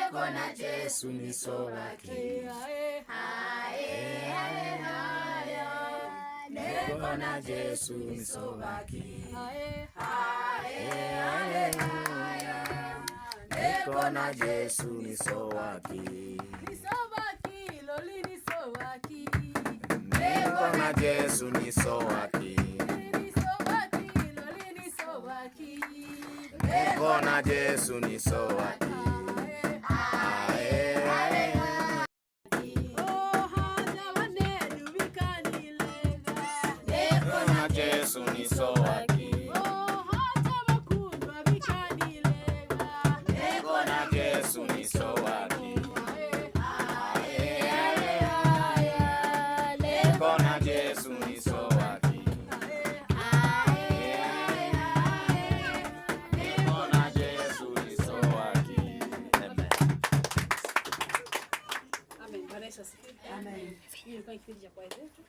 Neko na Yesu ni sowaki. Neko na Yesu ni sowaki. Neko na Yesu ni sowaki. Ni sowaki, loli ni sowaki. Neko na Yesu ni sowaki. Ni sowaki, loli ni sowaki. Neko na Yesu ni sowaki. Yesu ni sowaki. Neko na Yesu ni sowaki. Neko na Yesu ni sowaki. Neko na Yesu ni sowaki. Amen. Amen. Bwana Yesu asifiwe. Amen. Hii ilikuwa kipindi cha kwaya zetu.